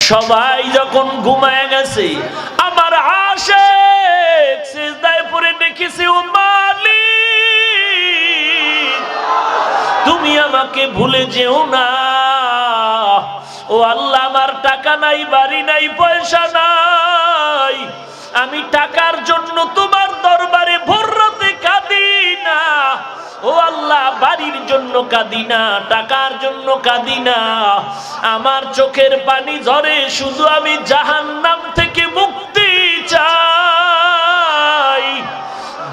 সবাই যখন ঘুমায় গেছে, আমার আশিক সিজদায় পড়ে দেখেছে, ও মালিক তুমি আমাকে ভুলে যেও না। ও আল্লাহ, আমার টাকা নাই, বাড়ি নাই, পয়সা নাই, আমি টাকার জন্য তোমার দরবারে ভোর রাতে কাঁদি না। ও আল্লাহ, বাড়ির জন্য কাঁদি না, টাকার জন্য কাঁদি না, আমার চোখের পানি ঝরে শুধু আমি জাহান্নাম থেকে মুক্তি চাই,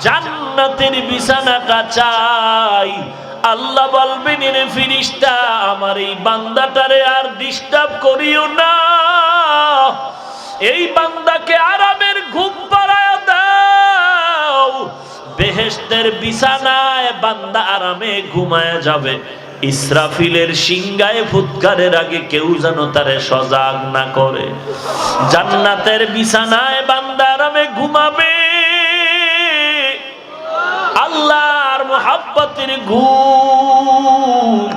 জান্নাতের বিছানাটা চাই। আল্লাহ বলবেন, রে ফেরেশতা, আমার এই বান্দাটারে আর ডিস্টার্ব করিও না, এই বান্দাকে আরামের ঘুম পাড়ায় দাও। বেহেশতের বিছানায় বান্দা আরামে ঘুমায় যাবে। ইসরাফিলের সিংহায় ফুৎকারের আগে কেউ যেন তারে সজাগ না করে। জান্নাতের বিছানায় বান্দা আরামে ঘুমাবে, আল্লাহর মুহাব্বতের ঘুম।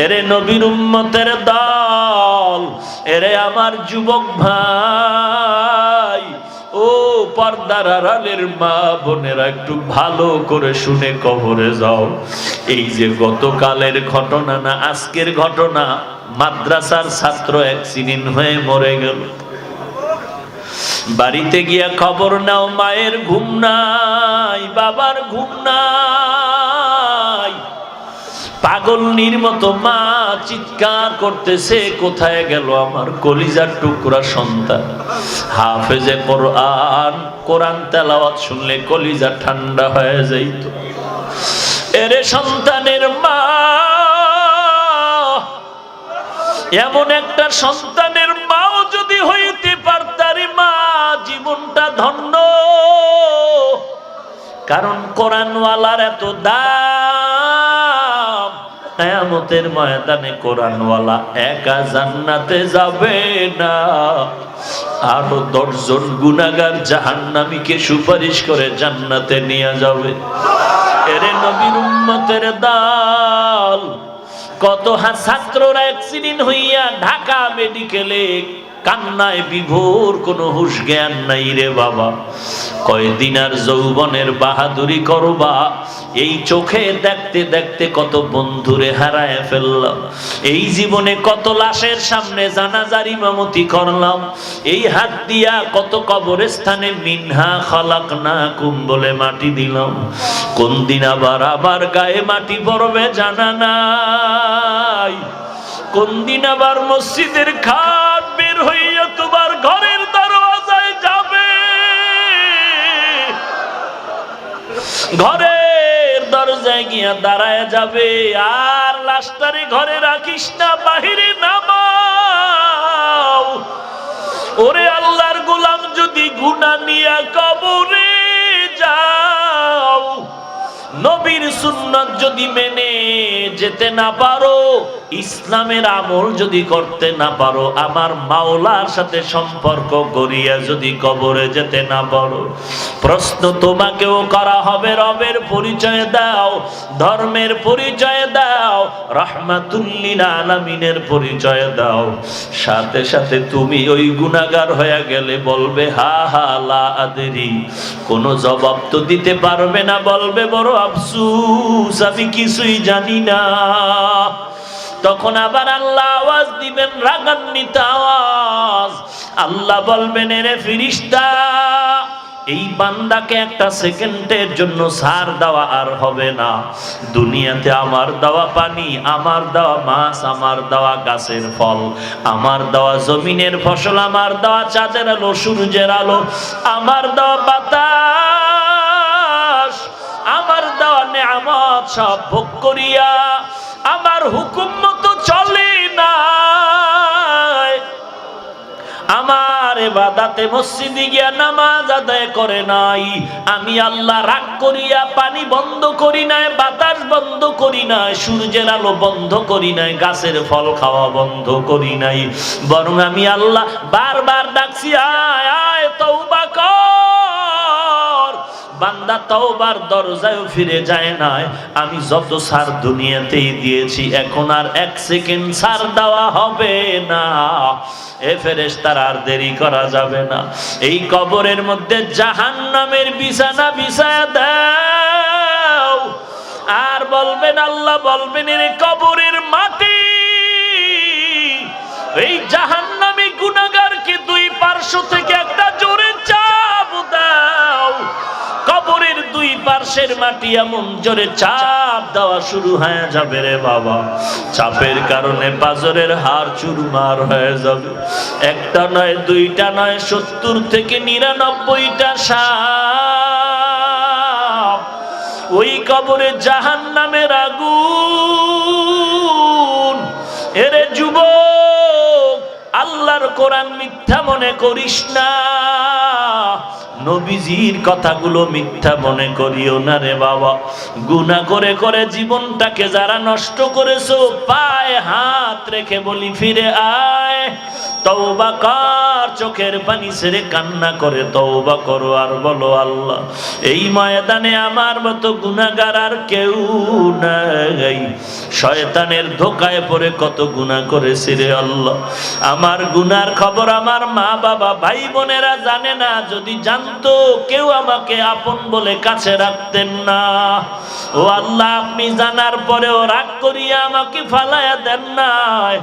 এরে নবীর উম্মতের দল, এরে আমার যুবক ভাই, ও পর্দার আড়ালের মা বোনেরা, একটু ভালো করে শুনে কবরে যাও। এই যে গতকালের ঘটনা না আজকের ঘটনা, মাদ্রাসার ছাত্র অ্যাক্সিডেন্ট হয়ে মরে গেল। বাড়িতে গিয়া খবর নাও, মায়ের ঘুম নাই, বাবার ঘুম নাই, পাগলনির মতো মা চিৎকার করতেছে, কোথায় গেল আমার কলিজার টুকরা সন্তান। হাফেজে কোরআন, কোরআন তেলাওয়াত শুনলে কলিজা ঠান্ডা হয়ে যাইত। এরে সন্তানের মা, এমন একটা সন্তানের মাও যদি হইতে পারতারি মা, জীবনটা ধন্য। কারণ কোরআনওয়ালার এত দাম, কিয়ামতের ময়দানে কোরআনওয়ালা একা জান্নাতে যাবে না, আরো 10 জন গুনাহগার জাহান্নামীকে সুপারিশ করে জান্নাতে নিয়ে যাবে। এরে নবীর উম্মতের দল, কত ছাত্ররা অ্যাক্সিডেন্ট হইয়া ঢাকা মেডিকেলে কান্নায় বিভোর, কোনো হুঁশ জ্ঞান নাই রে বাবা। কয়দিন আর যৌবনের বাহাদুরি করবা, এই চোখে দেখতে দেখতে কত বন্ধুরে হারায় ফেললাম, এই জীবনে কত লাশের সামনে জানাজার ইমামতি করলাম, এই হাত দিয়া কত কবরস্থানে মিনহা খালাকনাকুম বলে মাটি দিলাম। কোন দিন আবার গায়ে মাটি পড়বে জানা নাই, কোন দিন আবার মসজিদের খাট বের হইয়া তোমার ঘরের দরওয়াজায় যাবে, ঘরের দরজায় গিয়া দাঁড়ায় যাবে। আর লাশটারে ঘরে রাখিস না, বাহিরে নামাও। ওরে আল্লাহর গোলাম, যদি গুনাহ নিয়া কবরে যাও, নবীর সুন্নাত যদি মেনে যেতে না পারো, ইসলামের আমল যদি করতে না পারো, আমার মাওলার সাথে সম্পর্ক গড়িয়া যদি কবরে যেতে না পারো, প্রশ্ন তোমাকেও করা হবে। রবের পরিচয় দাও, ধর্মের পরিচয় দাও, রাহমাতুল লিল আলামিনের পরিচয় দাও, সাথে সাথে তুমি ওই গুনাহগার হয়ে গেলে বলবে হা হা লা আদরি, কোনো জবাব তো দিতে পারবে না, বলবে বড় আফসোস, আমি কিছুই জানি না। তখন আবার আল্লাহ আওয়াজ দিবেন, রাগান্বিত আওয়াজ। আল্লাহ বলবেন, এরে ফেরেশতা, এই বান্দাকে একটা সেকেন্ডের জন্য ছাড় দেওয়া আর হবে না। দুনিয়াতে আমার দেওয়া পানি, আমার দেওয়া মাছ, আমার দেওয়া গাছের ফল, আমার দেওয়া জমিনের ফসল, আমার দেওয়া চাঁদের আলো, সূর্যের আলো, আমার দেওয়া বাতাস, আমার দেওয়া নেয়ামত সব ভোগ করিয়া আমার হুকুম মতো চলে না, আমার ইবাদতে মসজিদে গিয়া নামাজ আদায় করে নাই, আমি আল্লাহ রাগ করিয়া পানি বন্ধ করি নাই, বাতাস বন্ধ করি নাই, সূর্যের আলো বন্ধ করি নাই, গাছের ফল খাওয়া বন্ধ করি নাই, বরং আমি আল্লাহ বারবার ডাকছি, আয় আয় তওবা কর, বান্দা তওবার দরজায় ফিরে যায় না। আমি যত সার দুনিয়াতেই দিয়েছি, এখন আর এক সেকেন্ড সার দেওয়া হবে না। এ ফেরেশতারা আর দেরি করা যাবে না। এই কবরের মধ্যে জাহান্নামের বিছানা বিছায়া দাও। আর বলবেন, আল্লাহ বলবেন, এর কবরের মাটি এই জাহান্নামী গুনাহগারকে দুই পার্শ্ব থেকে একটা জোরে চাপ দাও। কবরের দুই পার্শ্বের মাটি এমন জোরে চাপ দেওয়া শুরু হয়ে যাবে রে বাবা, চাপের কারণে পাজরের হাড় চুরমার হয়ে যাবে। একটা নয়, দুইটা নয়, 70 থেকে 99টা সাপ ওই কবরে জাহান্নামের আগুন। এরে যুবক, আল্লাহর কোরআন মিথ্যা মনে করিস না, নবীজির কথাগুলো মিথ্যা মনে করিও না রে বাবা। গুনাহ করে করে জীবনটাকে যারা নষ্ট করেছো, পায়ে হাত রেখে বলি, ফিরে আয়, তওবা কর। চোখের পানি ছেড়ে কান্না করে তওবা করো আর বলো, আল্লাহ এই ময়দানে আমার মতো গুনাহগার আর কেউ নাই। শয়তানের ধোকায় পড়ে কত গুনাহ করেছি রে আল্লাহ। আমার গুনার খবর আমার মা বাবা ভাই বোনেরা জানে না। যদি জানতো, কেউ আমাকে আপন বলে কাছে রাখতেন না। ও আল্লাহ, আপনি জানার পরেও রাগ করিয়া আমাকে ফালায়া দেন নাই।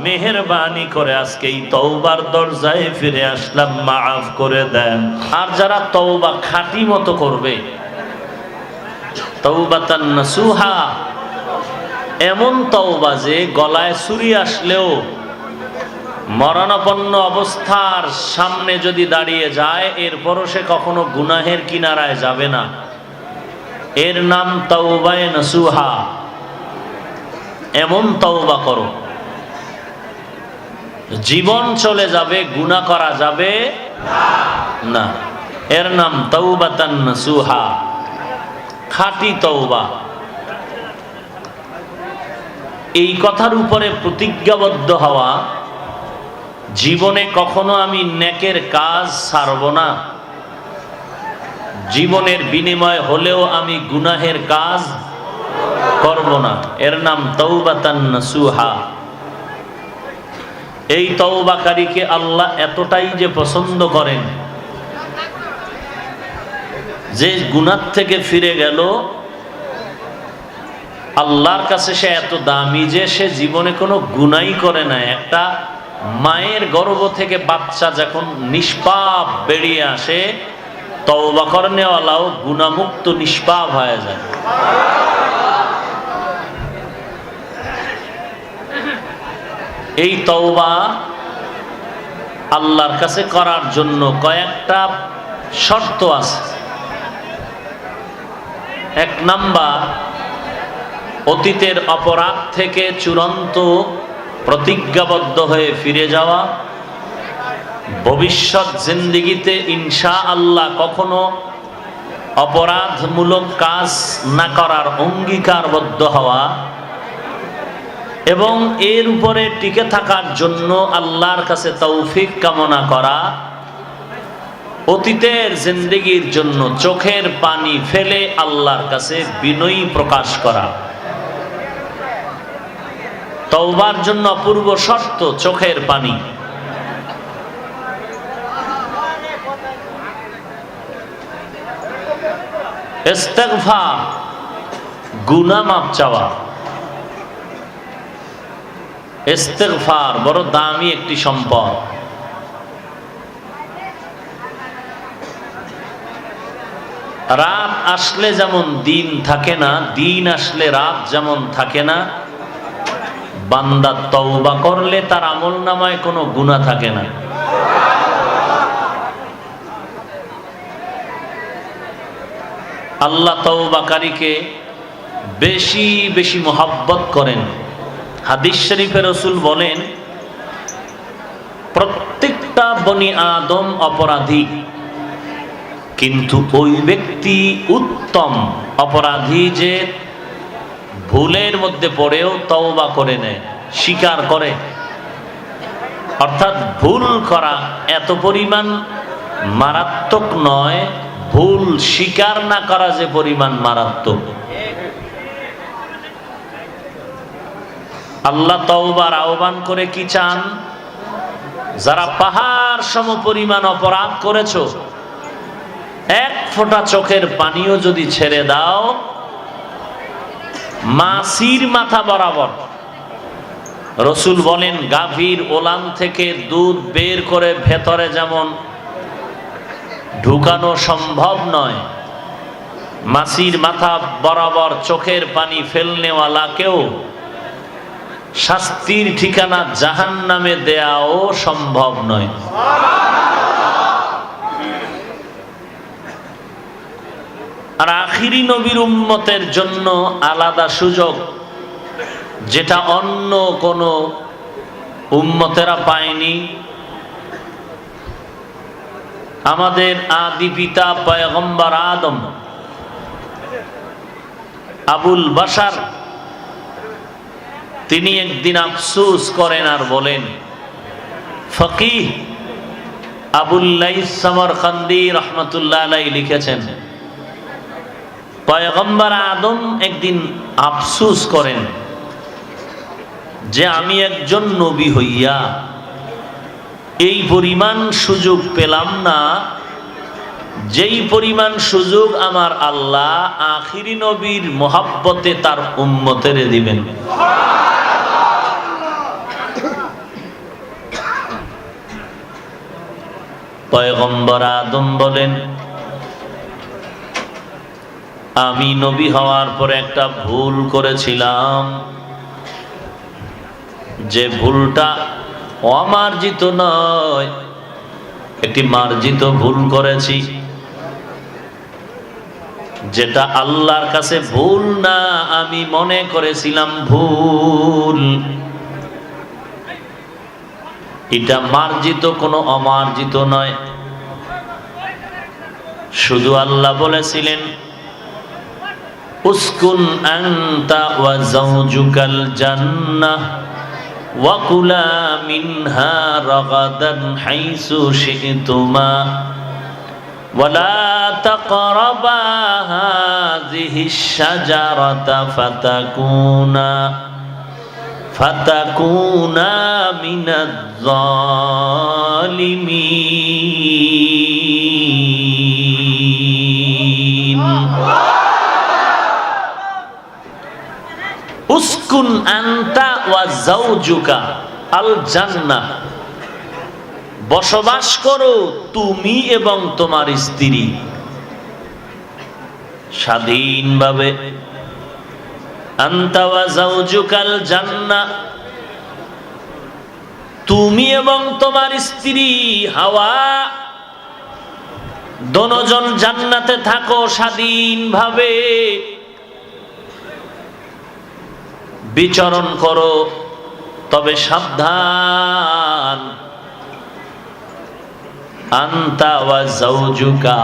মেহেরবানি করে আজকে এই তওবার দরজায় ফিরে আসলাম, মাফ করে দেন। আর যারা তওবা খাঁটি মতো করবে, তাওবাতান নাসুহা, এমন তওবা যে গলায় ছুরি আসলেও মরণাপন্ন অবস্থার সামনে যদি দাঁড়িয়ে যায়, এরপরও সে কখনো গুনাহের কিনারায় যাবে না। এর নাম তাওবায়ে নাসুহা। এমন তওবা করো, জীবন চলে যাবে, গুনাহ করা যাবে না। এর নাম তাওবাতান নাসুহা, খাঁটি তওবা। এই কথার উপরে প্রতিজ্ঞাবদ্ধ হওয়া, জীবনে কখনো আমি নেকের কাজ ছাড়ব না, জীবনের বিনিময় হলেও আমি গুনাহের কাজ করব না। এর নাম তাওবাতান নাসুহা। এই তওবাকারীকে আল্লাহ এতটাই যে পছন্দ করেন যে গুনাহ থেকে ফিরে গেল, আল্লাহর কাছে সে এত দামি যে সে জীবনে কোনো গুনাহই করে না। একটা মায়ের গর্ভ থেকে বাচ্চা যখন নিষ্পাপ বেরিয়ে আসে, তওবা করনেওয়ালাও গুনাহমুক্ত নিষ্পাপ হয়ে যায়। এই তওবা আল্লাহর কাছে করার জন্য কয়েকটা শর্ত আছে। এক নাম্বার, অতীতের অপরাধ থেকে চূড়ান্ত প্রতিজ্ঞাবদ্ধ হয়ে ফিরে যাওয়া। ভবিষ্যৎ জিন্দেগিতে ইনশাআল্লাহ কখনো অপরাধমূলক কাজ না করার অঙ্গীকারবদ্ধ হওয়া এবং এর উপরে টিকে থাকার জন্য আল্লাহর কাছে তৌফিক কামনা করা। অতীতের জিন্দেগির জন্য চোখের পানি ফেলে আল্লাহর কাছে বিনয়ী প্রকাশ করা। তওবার জন্য অপূর্ব শর্ত চোখের পানি। ইস্তিগফার, গুনাহ মাফ চাওয়া। ইস্তিগফার বড় দামি একটি সম্পদ। রাত আসলে যেমন দিন থাকে না, দিন আসলে রাত যেমন থাকে না, বান্দা তওবা করলে তার আমলনামায় কোনো গুনাহ থাকে না। আল্লাহ তওবাকারীকে বেশি বেশি মহব্বত করেন। হাদিস শরীফে রাসূল বলেন, প্রত্যেকটা বনি আদম অপরাধী, কিন্তু ওই ব্যক্তি উত্তম অপরাধী যে ভুলের মধ্যে পড়েও তওবা করে নেয়, স্বীকার করে। অর্থাৎ ভুল করা এত পরিমাণ মারাত্মক নয়, ভুল স্বীকার না করা যে পরিমাণ মারাত্মক। আল্লাহ তওবার আহ্বান করে কি চান? যারা পাহাড় সম পরিমাণ অপরাধ করেছো, এক ফোঁটা চোখের পানিও যদি ছেড়ে দাও মাছির মাথা বরাবর। রসুল বলেন গাভীর ওলান থেকে দুধ বের করে ভেতরে যেমন ঢুকানো সম্ভব নয়, মাছির মাথা বরাবর চোখের পানি ফেলনেওয়ালাকেও শাস্তির ঠিকানা জাহান্নামে দেয়াও সম্ভব নয়। আর আখিরি নবীর উম্মতের জন্য আলাদা সুযোগ, যেটা অন্য কোন উম্মতেরা পায়নি। আমাদের আদি পিতা পয়গম্বর আদম আবুল বাশার, তিনি একদিন আফসোস করেন আর বলেন, ফকিহ আবুল লাইস সামারকান্দি রাহমাতুল্লাহ আলাইহি লিখেছেন, পয়গম্বর আদম একদিন আফসোস করেন যে আমি একজন নবী হইয়া এই পরিমাণ সুযোগ পেলাম না, যেই পরিমাণ সুযোগ আমার আল্লাহ আখিরি নবীর মোহাব্বতে তার উম্মতের দিবেন। পয়গম্বর আদম বলেন, আমি নবী হওয়ার পরে একটা ভুল করেছিলাম, যে ভুলটা অমার্জিত নয়, একটি মার্জিত ভুল করেছি, যেটা আল্লাহর কাছে ভুল না, আমি মনে করেছিলাম ভুল। এটা মার্জিত, কোনো অমার্জিত নয়। শুধু আল্লাহ বলেছিলেন, উসকুন আনতা ওয়া যাওজুকাল জান্নাহ ওয়া কুলা মিনহা রাগাদান হাইসু শি'তুমা ওয়া লা তাকরাবা হাযিহিশ শাজারাতা ফাতাকুনা মিনাজ জালিমিন। উসকুন আনতা ওয়া যাওজুকা আল জান্নাহ, বসবাস করো তুমি এবং তোমার স্ত্রী স্বাধীনভাবে। আনতা ওয়া যাওজুকাল জান্নাহ, তুমি এবং তোমার স্ত্রী হাওয়া দোনোজন জান্নাতে থাকো স্বাধীনভাবে, বিচরণ করো, তবে সাবধান। আনতা ওয়া যাওজুকা,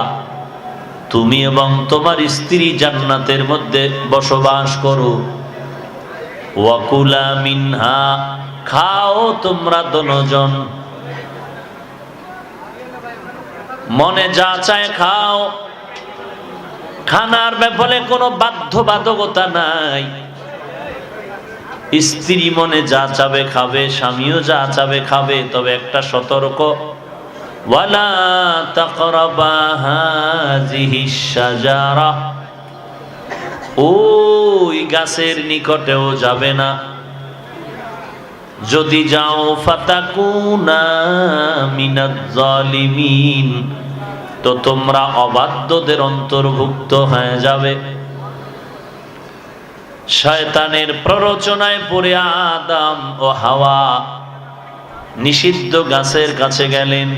তুমি এবং তোমার স্ত্রী জান্নাতের মধ্যে বসবাস করো। ওয়া কুলা মিনহা, খাও তোমরা দোনোজন, মনে যা চায় খাও, খানার ব্যাপারে কোনো বাধ্যবাধকতা নাই। স্ত্রী মনে যা চাবে খাবে, স্বামীও যা চাবে খাবে, তবে একটা সতর্ক, ওয়ালা তাকরাবা হাযিহিশ শাজারা, ওই গাছের নিকটেও যাবে না, যদি যাও ফাতাকুনা মিনাজ জালিমিন, তো তোমরা অবাধ্যদের অন্তর্ভুক্ত হয়ে যাবে। শয়তানের প্ররোচনায় পড়ে আদম ও হাওয়া নিষিদ্ধ গাছের কাছে গেলেন।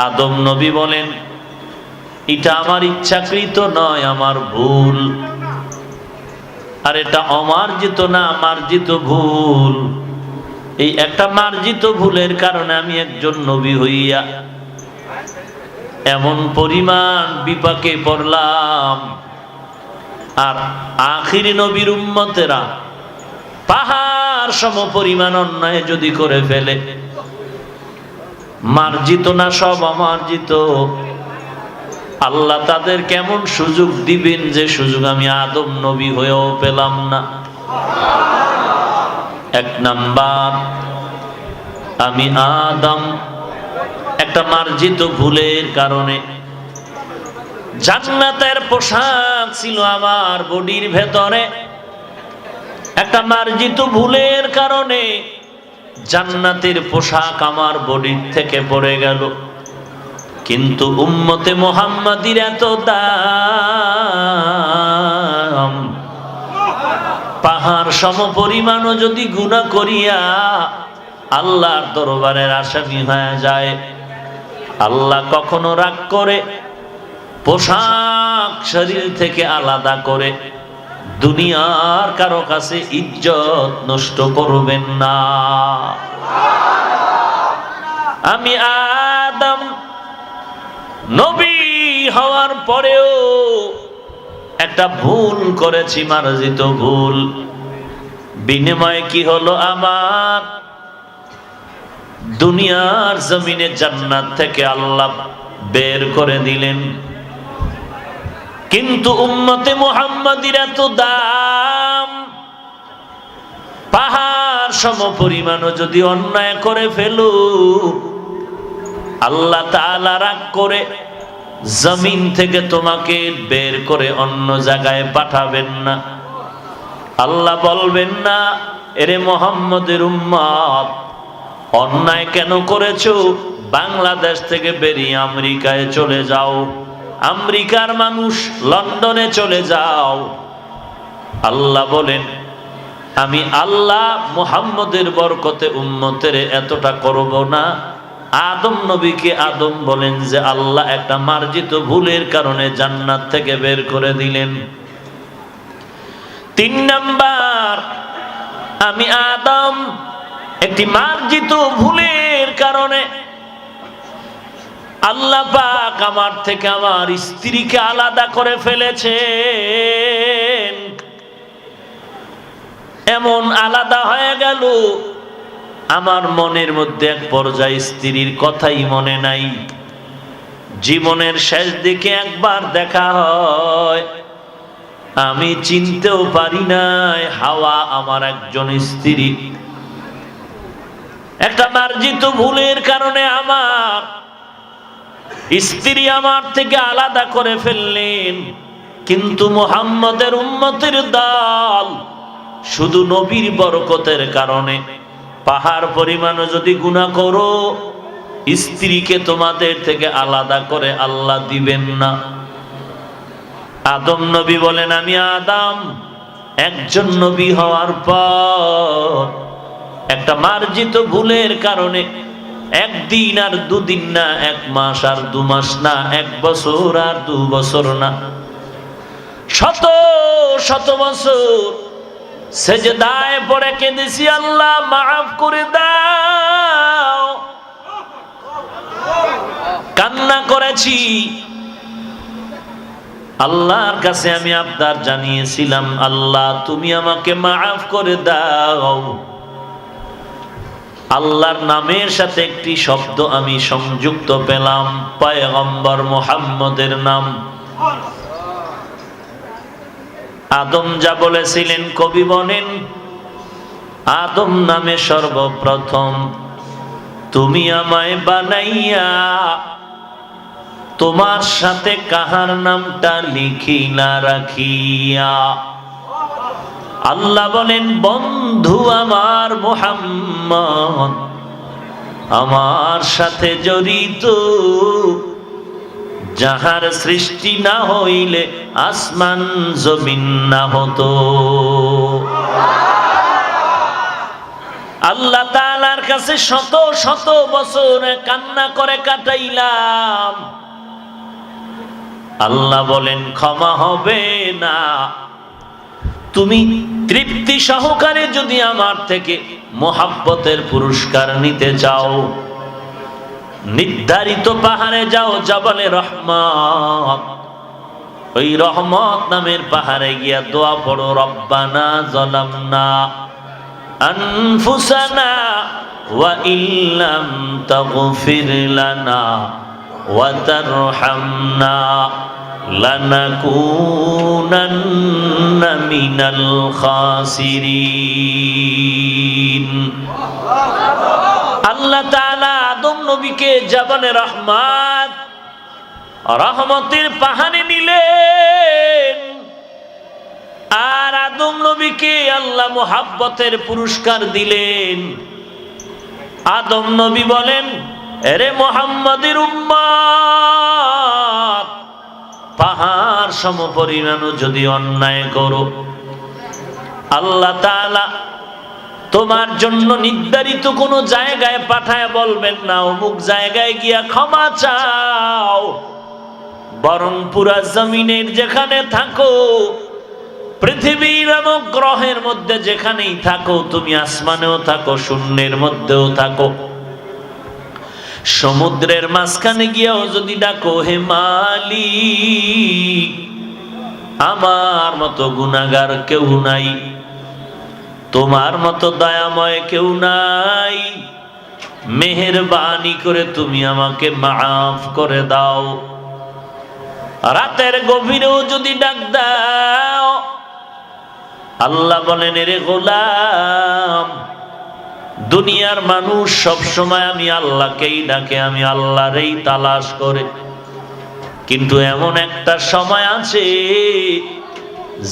আদম নবী বলেন, এটা আমার ইচ্ছাকৃত নয়, আমার ভুল। আর এটা অমার্জিত না, মার্জিত ভুল। এই একটা মার্জিত ভুলের কারণে আমি একজন নবী হইয়া এমন পরিমাণ বিপাকে পড়লাম। আর আখিরি নবীর উম্মতেরা পাহাড় সম পরিমাণ অন্যায় যদি করে ফেলে, মার্জিত না সব অমার্জিত, আল্লাহ তাদের কেমন সুযোগ দিবেন যে সুযোগ আমি আদম নবী হয়েও পেলাম না। এক নাম্বার, আমি আদম একটা মার্জিত ভুলের কারণে, জান্নাতের পোশাক ছিল আমার বডির ভেতরে, একটা মার্জিত ভুলের কারণে জান্নাতের পোশাক আমার বডির থেকে পড়ে গেল। কিন্তু উম্মতে মুহাম্মাদির এত দাম, পাহাড় সম পরিমাণও যদি গুনাহ করিয়া আল্লাহর দরবারের আসামি হয়ে যায়, আল্লাহ কখনো রাগ করে পোশাক শরীর থেকে আলাদা করে দুনিয়ার কারো কাছে ইজ্জত নষ্ট করবেন না। আমি আদম নবী হওয়ার পরেও একটা ভুল করেছি, মার্জিত ভুল। বিনিময়ে কি হলো? আমার দুনিয়ার জমিনে জান্নাত থেকে আল্লাহ বের করে দিলেন। কিন্তু উম্মতে মুহাম্মাদির এত দাম, পাহাড় সম পরিমাণও যদি অন্যায় করে ফেলু, আল্লাহ তাআলা রাগ করে জমিন থেকে তোমাকে বের করে অন্য জায়গায় পাঠাবেন না। আল্লাহ বলবেন না, এরে মুহাম্মদের উম্মত, অন্যায় কেন করেছো? বাংলাদেশ থেকে বেরিয়ে আমেরিকায় চলে যাও, আমেরিকার মানুষ লন্ডনে চলে যাও। আল্লাহ বলেন, আমি আল্লাহ মুহাম্মদের বরকতে উম্মতের এতটা করব না। আদম নবীকে আদম বলেন যে আল্লাহ একটা মার্জিত ভুলের কারণে জান্নাত থেকে বের করে দিলেন। 3 নাম্বার, আমি আদম একটি মার্জিত ভুলের কারণে আল্লাহ পাক আমার থেকে আমার স্ত্রীকে আলাদা করে ফেলেছেন। এমন আলাদা হয়ে গেল, আমার মনের মধ্যে এক পর্যায়ে স্ত্রীর কথাই মনে নাই। জীবনের শেষ দিকে একবার দেখা হয়, আমি চিনতেও পারি নাই হাওয়া আমার একজন স্ত্রী। একটা মার্জিত ভুলের কারণে আমার স্ত্রী আমার থেকে আলাদা করে ফেললেন। কিন্তু মুহাম্মদের উম্মতের দল শুধু নবীর বরকতের কারণে পাহাড় পরিমাণ যদি গুনাহ করো, স্ত্রীকে তোমাদের থেকে আলাদা করে আল্লাহ দিবেন না। আদম নবী বলেন, আমি আদম একজন নবী হওয়ার পর একটা মার্জিত ভুলের কারণে 1 দিন আর 2 দিন না, 1 মাস আর 2 মাস না, 1 বছর আর 2 বছর না, শত শত বছর সেজদায় পড়ে কেঁদেছি, আল্লাহ মাফ করে দাও। কান্না করেছি, আল্লাহর কাছে আমি আবদার জানিয়েছিলাম, আল্লাহ তুমি আমাকে মাফ করে দাও। আল্লাহর নামের সাথে একটি শব্দ আমি সংযুক্ত পেলাম, পয়গম্বর মুহাম্মদের নাম। আদম যা বলেছিলেন, কবি বলেন, আদম নামে সর্বপ্রথম তুমি আমায় বানাইয়া তোমার সাথে কাহার নামটা লিখিলা রাখিয়া। আল্লাহ বলেন, বন্ধু আমার মুহাম্মদ আমার সাথে জড়িত, যাহার সৃষ্টি না হইলে আসমান জমিন না হতো। আল্লাহ তাআলার কাছে শত শত বছর কান্না করে কাটাইলাম, আল্লাহ বলেন ক্ষমা হবে না। তুমি তৃপ্তি সহকারে যদি আমার থেকে মোহাব্বতের পুরস্কার নিতে চাও, নির্ধারিত পাহাড়ে যাও, জাবালে রহমত, ওই রহমত নামের পাহাড়ে গিয়া দোয়া পড়ো, রব্বানা যালামনা আনফুসানা ওয়া ইল্লাম তাগফির লানা ওয়া তারহামনা লানাকুনান্না মিনাল খাসিরিন। আল্লাহ তাআলা আদম নবীকে জাবানে রহমত, রহমতের পাহাড়ে নিলেন, আর আদম নবীকে আল্লাহ মুহাব্বতের পুরস্কার দিলেন। আদম নবী বলেন, এরে মুহাম্মাদের উম্মত, পাহাড় সমপরিমাণও যদি অন্যায় করো, আল্লাহ তাআলা তোমার জন্য নির্ধারিত কোনো জায়গায় পাঠায় বলবেন না অমুক জায়গায় গিয়া ক্ষমা চাও, বরং পুরা জমিনের যেখানে থাকো, পৃথিবীর এবং গ্রহের মধ্যে যেখানেই থাকো, তুমি আসমানেও থাকো, শূন্যের মধ্যেও থাকো, সমুদ্রের মাঝখানে গিয়াও যদি ডাকো, হে মালিক, আমার মতো গুনাহগার কেউ নাই, তোমার মতো দয়াময় কেউ নাই, মেহেরবানি করে তুমি আমাকে মাফ করে দাও। রাতের গভীরেও যদি ডাক দাও, আল্লাহ বলেন, এরে গোলাম, দুনিয়ার মানুষ সব সময় আমি আল্লাহকেই ডাকে, আমি আল্লাহরই তালাশ করে, কিন্তু এমন একটা সময় আছে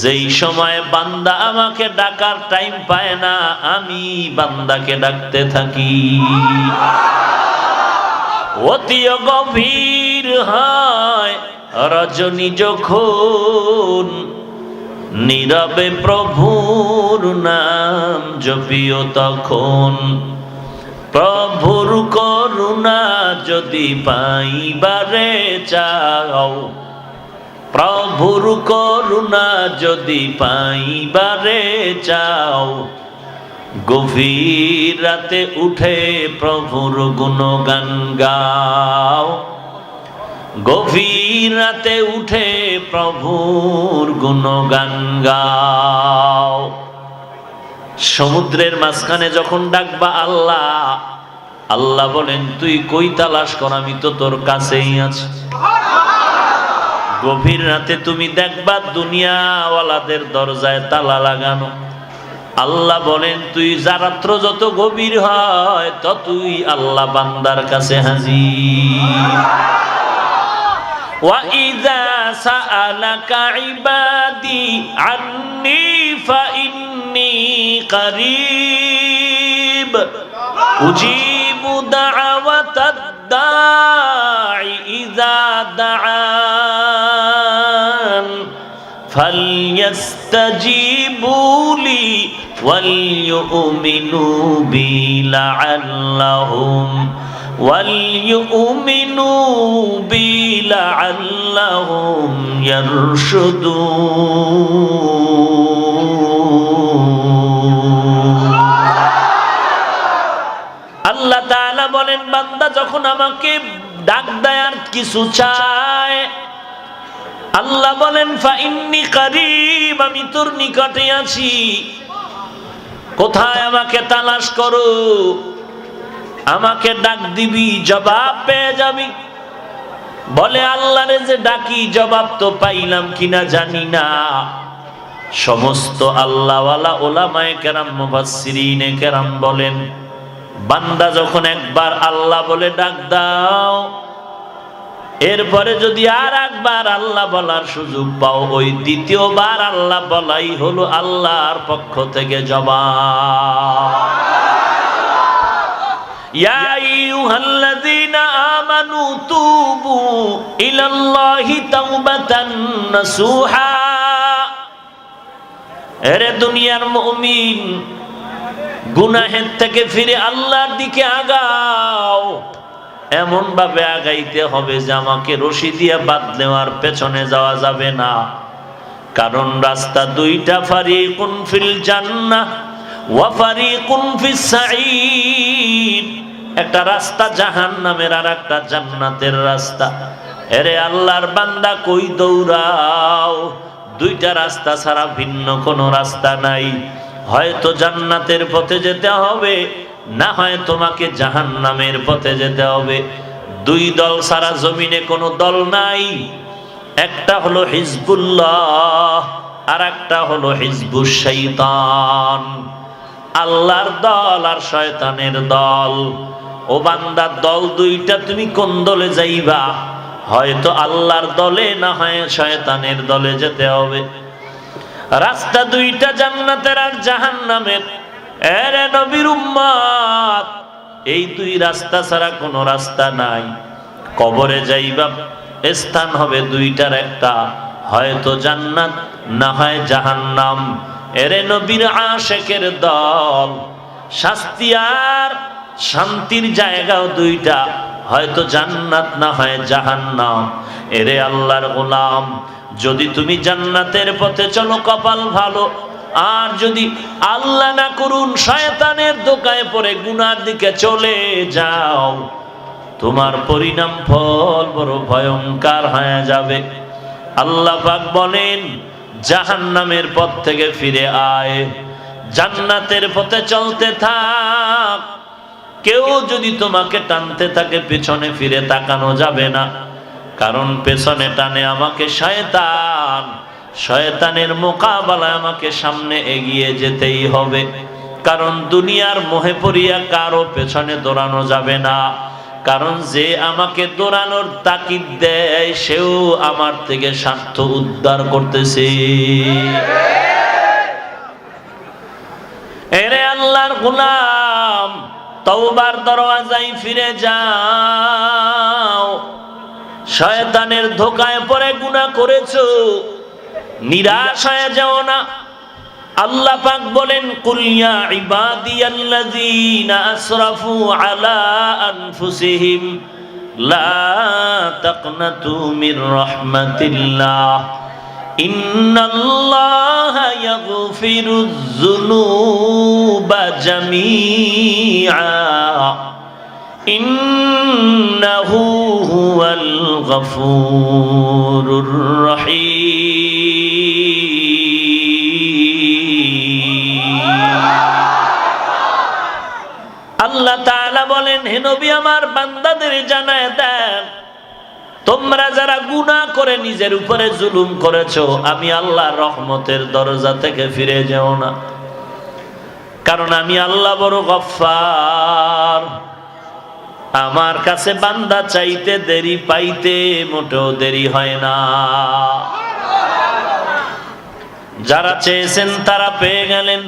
যেই সময় বান্দা আমাকে ডাকার টাইম পায় না, আমি বান্দাকে ডাকতে থাকি। অতি গভীর হয় রজনী যখন, নীরবে প্রভুর নাম জপিও তখন, প্রভুর করুণা যদি পাইবারে চাও, প্রভুর করুণা যদি পাইবারে চাও, গভীর রাতে উঠে প্রভুর গুণগান গাও, গভীর রাতে উঠে প্রভুর গুণগান গাও। সমুদ্রের মাঝখানে যখন ডাকবা আল্লাহ, আল্লাহ বলেন, তুই কই তালাশ কর, আমি তো তোর কাছেই আছি। গভীর রাতে তুমি দেখবা দুনিয়াওয়ালাদের দরজায় তালা লাগানো, আল্লাহ বলেন, তুই রাত্র যত গভীর হয় ততই আল্লাহ বান্দার কাছে হাজির। وَإِذَا سَأَلَكَ عِبَادِي عَنِّي فَإِنِّي قَرِيبٌ أُجِيبُ دَعْوَةَ الدَّاعِ إِذَا دَعَانِ فَلْيَسْتَجِيبُوا لِي وَلْيُؤْمِنُوا بِي لَعَلَّهُمْ يَرْشُدُونَ। আল্লাহ তাআলা বলেন, বান্দা যখন আমাকে ডাক দেয় আর কিছু চায়, আল্লাহ বলেন, ফাইন্নী কারীব, আমি তোর নিকটে আছি। কোথায় আমাকে তালাশ করো, আমাকে ডাক দিবি, জবাব পেয়ে যাবি। বলে, আল্লাহরে যে ডাকি জবাব তো পাইলাম কিনা জানি না। সমস্ত আল্লাহওয়ালা উলামায়ে কেরাম, মুফাসসিরিনে কেরাম বলেন, বান্দা যখন একবার আল্লাহ বলে ডাক দাও, এরপরে যদি আর একবার আল্লাহ বলার সুযোগ পাও, ওই দ্বিতীয়বার আল্লাহ বলাই হলো আল্লাহর পক্ষ থেকে জবাব। ইয়া আইয়ুহাল্লাযীনা আমানু তুবু ইলাল্লাহি তাওবাতান নাসুহা। এরে দুনিয়ার মুমিন, গুনাহের থেকে ফিরে আল্লাহর দিকে আগাও। এমন ভাবে আগাইতে হবে যে আমাকে রশি দিয়ে বাঁধলে আর পেছনে যাওয়া যাবে না। কারণ রাস্তা দুইটা, ফারিকুন ফিল জান্নাহ ওয়া ফারিকুন ফিস সাঈদ। একটা রাস্তা জাহান্নামের আর একটা জান্নাতের রাস্তা। এরে আল্লাহর বান্দা, কই দৌড়াও? দুইটা রাস্তা ছাড়া ভিন্ন কোনো রাস্তা নাই। হয়তো জান্নাতের পথে যেতে হবে, না হয় তোমাকে জাহান্নামের পথে যেতে হবে। দুই দল সারা জমিনে কোনো দল নাই। একটা হলো হিজবুল্লাহ আর একটা হলো হিজবুশ শাইতান। আল্লাহর দল আর শয়তানের দল। ও বান্দা, দল দুইটা, তুমি কোন দলে যাইবা? হয়তো আল্লাহর দলে, না হয় শয়তানের দলে যেতে হবে। রাস্তা দুইটা, জান্নাতের আর জাহান্নামের। এরে নবীর উম্মত, এই দুই রাস্তা ছাড়া কোনো রাস্তা নাই। কবরে যাইবা, স্থান হবে দুইটার একটা, হয়তো জান্নাত না হয় জাহান্নাম। এরে নবীর আশিকের দল, শাস্তি আর শান্তির জায়গাও দুইটা, হয়তো জান্নাত না হয় জাহান্নাম। এরে আল্লাহর গোলাম, যদি তুমি জান্নাতের পথে চলো কপাল ভালো, আর যদি আল্লাহ না করুন শয়তানের ধোঁকায় পড়ে গুনার দিকে চলে যাও, তোমার পরিণাম ফল বড় ভয়ঙ্কর হয়ে যাবে। আল্লাহ পাক বলেন, জাহান্নামের পথ থেকে ফিরে আয়, জান্নাতের পথে চলতে থাক। কেউ যদি তোমাকে টানতে থাকে, পেছনে ফিরে তাকানো যাবে না, কারণ পেছনে টানে আমাকে শয়তান। শয়তানের মোকাবেলায় আমাকে সামনে এগিয়ে যেতেই হবে, কারণ দুনিয়ার মোহে পড়িয়া কারো পেছনে দৌড়ানো যাবে না। কারণ যে আমাকে দৌড়ানোর তাকিদ দেয়, সেও আমার থেকে স্বার্থ উদ্ধার করতেছে। এরে আল্লাহর গোলাম, তওবার দরওয়াজায় ফিরে যাও। শয়তানের ধোঁকায় পড়ে গুনাহ করেছো, নিরাশ হয়ে যাও না। আল্লাহ পাক বলেন, কুল ইয়া ইবাদিয়াল্লাযীনা আসরাফু আলা আনফুসিহিম লা তাকনাতু মির রাহমাতিল্লাহ ইন্নাল্লাহা ইয়াগফিরুয যুনুবা জামিআ ইন্নাহু হুয়াল গফুরুর রহিম। আল্লাহ তাআলা বলেন, হে নবী, আমার বান্দাদের জানায় দেন, তোমরা যারা গুনাহ করে নিজের উপরে জুলুম করেছো, আমি আল্লাহর রহমতের দরজা থেকে ফিরে যাও না, কারণ আমি আল্লাহ বড় গফফার। আমার কাছে বান্দা চাইতে দেরি, পাইতে মোটেও দেরি হয় না। যারা চেয়েছেন তারা পেয়ে গেলেন।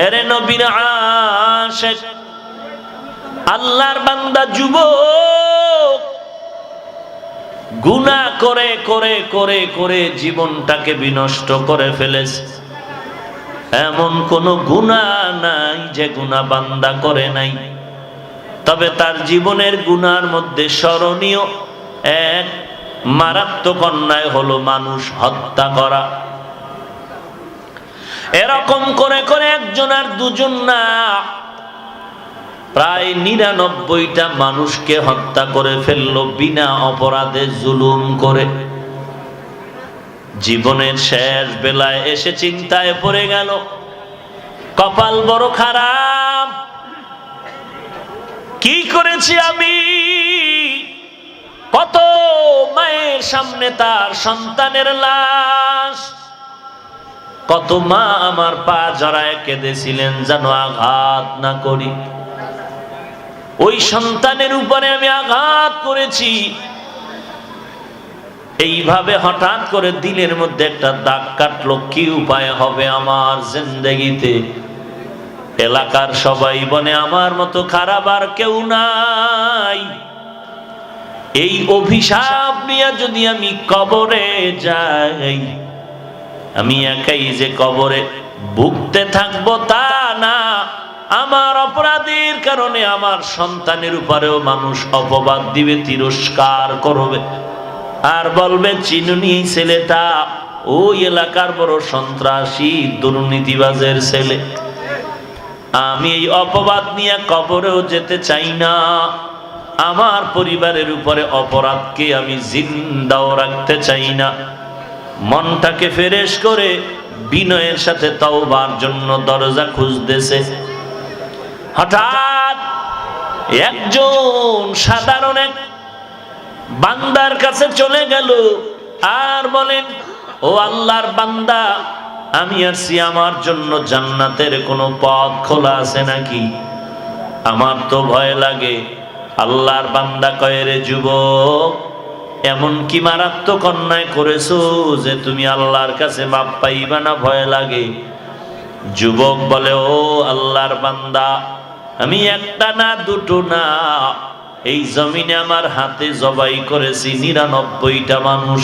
এরে নবীর আশিক, আল্লাহর বান্দা যুবক, গুনাহ করে করে করে করে জীবনটাকে বিনষ্ট করে ফেলেছে। এমন কোন গুনাহ নাই যে গুনাহ বান্দা করে নাই, তবে তার জীবনের গুনার মধ্যে স্মরণীয় এক মারাত্মক অন্যায় হলো মানুষ হত্যা করা। এরকম করে করে একজন আর দুজন না, প্রায় ৯৯টা মানুষকে হত্যা করে ফেললো বিনা অপরাধে জুলুম করে। জীবনের শেষ বেলায় এসে চিন্তায় পড়ে গেল, কপাল বড় খারাপ, কি করেছি আমি? কত মায়ের সামনে তার সন্তানের লাশ, কত মা আমার পা জড়ায় কেঁদেছিলেন যেন আঘাত না করি। ওই সন্তানের উপরে আমি আঘাত করেছি। এইভাবে হঠাৎ করে দিলের মধ্যে একটা দাগ কাটলো, কি উপায় হবে আমার জিন্দেগিতে? এলাকার সবাই বলে আমার মতো খারাপ আর কেউ নাই। এই অভিশাপ নিয়ে যদি আমি কবরে যাই, আমি একাই যে কবরে ভুগতে থাকবো তা না, আমার অপরাধের কারণে আমার সন্তানের উপরেও মানুষ অপবাদ দিবে, তিরস্কার করবে, আর বলবে চিনুনি এই ছেলেটা ওই এলাকার বড় সন্ত্রাসী দুর্নীতিবাজের ছেলে। আমি এই অপবাদ নিয়ে কবরেও যেতে চাই না। আমার পরিবারের উপরে অপরাধকে আমি জিন্দাও রাখতে চাই না। মনটাকে ফ্রেশ করে বিনয়ের সাথে তওবার জন্য দরজা খুঁজতেছে। হঠাৎ একজন সাধারণ এক বান্দার কাছে চলে গেল আর বলেন, ও আল্লাহর বান্দা, আমি আসছি, আমার জন্য জান্নাতের কোনো পথ খোলা আছে নাকি? আমার তো ভয় লাগে। আল্লাহর বান্দা কয়, রে যুবক, এমন কি মারাত্মক অন্যায় করেছো যে তুমি আল্লাহর কাছে মাপ পাইবা না, ভয় লাগে? যুবক বলে, ও আল্লাহর বান্দা, আমি একটা না দুটো না, এই জমিনে আমার হাতে জবাই করেছি 99টা মানুষ।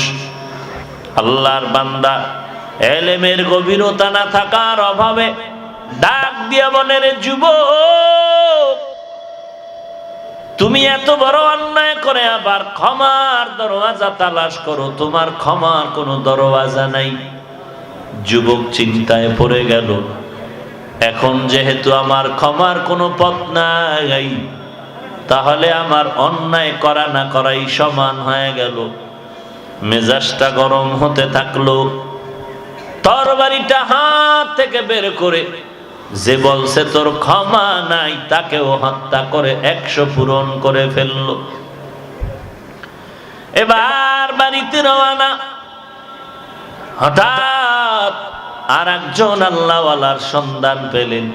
আল্লাহর বান্দা এলেমের গভীরতা না থাকার অভাবে ডাক দিয়া বলে, রে যুবক, তুমি এত বড় অন্যায় করে আবার ক্ষমার দরওয়াজা তালাশ করো, তোমার ক্ষমার কোনো দরওয়াজা নাই। যুবক চিন্তায় পড়ে গেল, এখন যেহেতু আমার ক্ষমার কোনো পথ নাই, তাহলে আমার অন্যায় করা না করাই সমান হয়ে গেল। মেজাজটা গরম হতে থাকলো, তরবারিটা হাত থেকে বের করে যে বলছে তোর ক্ষমা নাই তাকেও হত্যা করে 100 পূরণ করে ফেললো। এবার বাড়িতে রওনা। হঠাৎ আর একজন আল্লাহওয়ালার সন্ধান পেলেন।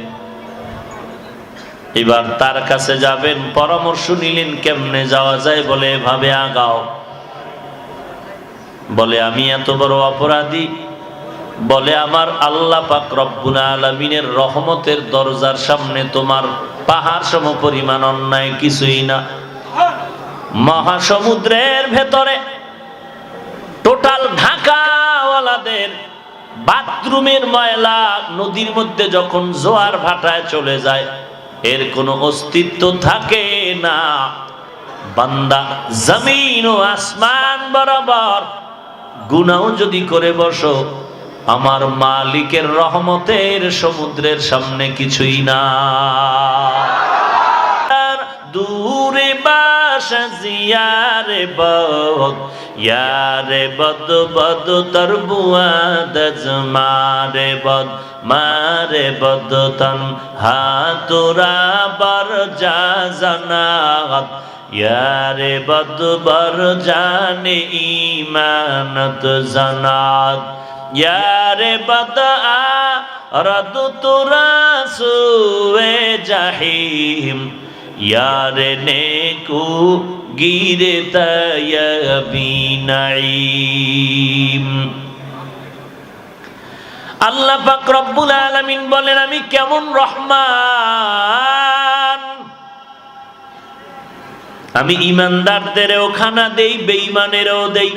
এবার তার কাছে যাবেন, পরামর্শ নিলেন কেমনে যাওয়া যায়। বলে, এভাবে আগাও। বলে, আমি এত বড় অপরাধী। বলে, আমার আল্লাহ পাক রব্বুল আলামিনের রহমতের দরজার সামনে তোমার পাহাড় সম পরিমাণ অন্যায় কিছুই না। মহাসমুদ্রের ভেতরে টোটাল ঢাকাওয়ালাদের বাথরুমের ময়লা নদীর মধ্যে যখন জোয়ার ভাটায় চলে যায়, এর কোনো অস্তিত্ব থাকে না। বান্দা জমিন ও আসমান বরাবর গুনাহ যদি করে বসো, আমার মালিকের রহমতের সমুদ্রের সামনে কিছুই না। দূরে বাসা জিয়ারে বদ, ইয়ারে বদ বদ তর বুয়াদ মারে বদ, মারে বদ তন হাতুরা বর যা জানাত, ইয়ারে বদ বর জানে ইমানত জানাত, ইয়ারে বদআ রদ তুরা সুয়ে জাহিম, ইয়ারে নেকু গিরে তায়াবি নাঈম। আল্লাহ পাক রব্বুল আলামিন বলেন, আমি কেমন রহমান, আমি ইমানদারদেরও খানা দেই, বেঈমানেরও দেই।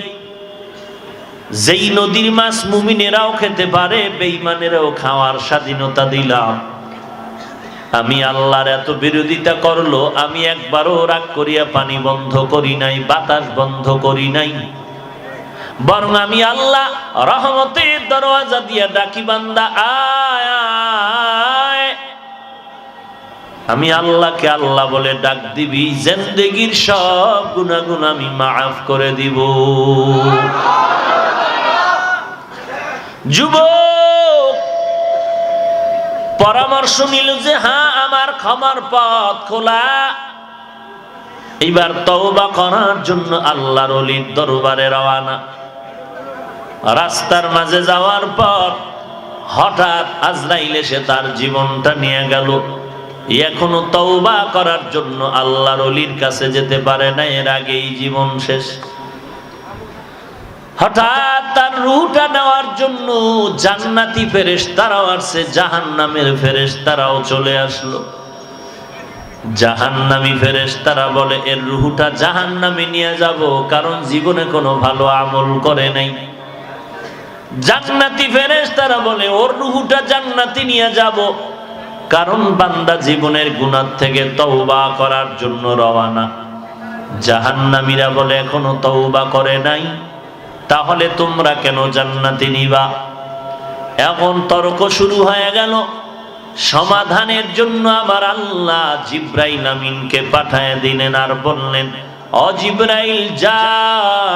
যেই নদীর মাছ মুমিনেরাও খেতে পারে, বেঈমানেরাও খাওয়ার স্বাধীনতা দিলাম। আমি আল্লাহর এত বিরোধিতা করলো, আমি একবারও রাগ করিয়া পানি বন্ধ করি নাই, বাতাস বন্ধ করি নাই। বরং আমি আল্লাহ রহমতের দরওয়াজা দিয়া ডাকি, বান্দা আয় আয়। আমি আল্লাহকে আল্লাহ বলে ডাক দিবি, জিন্দেগীর সব গুনাহগুলো আমি মাফ করে দিব। যুবক পরামর্শ নিল যে হ্যাঁ, আমার ক্ষমার পথ খোলা। এইবার তওবা করার জন্য আল্লাহর ওলির দরবারে রওনা। রাস্তার মাঝে যাওয়ার পর হঠাৎ আজরাইল এসে তার জীবনটা নিয়ে গেল। এখনো তওবা করার জন্য আল্লাহর ওলির কাছে যেতে পারে না, এর আগেই জীবন শেষ। হঠাৎ তার রূহটা নেওয়ার জন্য জান্নাতি ফেরেশতারাও আসছে, জাহান্নামের ফেরেশতারাও চলে আসলো। জাহান্নামী ফেরেশতারা বলে, এর রূহটা জাহান্নামে নিয়ে যাব, কারণ জীবনে কোনো ভালো আমল করে নাই। জান্নাতি ফেরেশতারা বলে, ওর রূহটা জান্নাতে নিয়ে যাব, কারণ বান্দা জীবনের গুনাহ থেকে তওবা করার জন্য রওনা। জাহান্নামীরা বলে, এখনো তওবা করে নাই, তাহলে তোমরা কেন জান্নাতে নিবা? এখন তর্ক শুরু হয়ে গেল। সমাধানের জন্য আমার আল্লাহ জিব্রাইল আমিনকে পাঠায় দিলেন আর বললেন, ও জিব্রাইল যাও,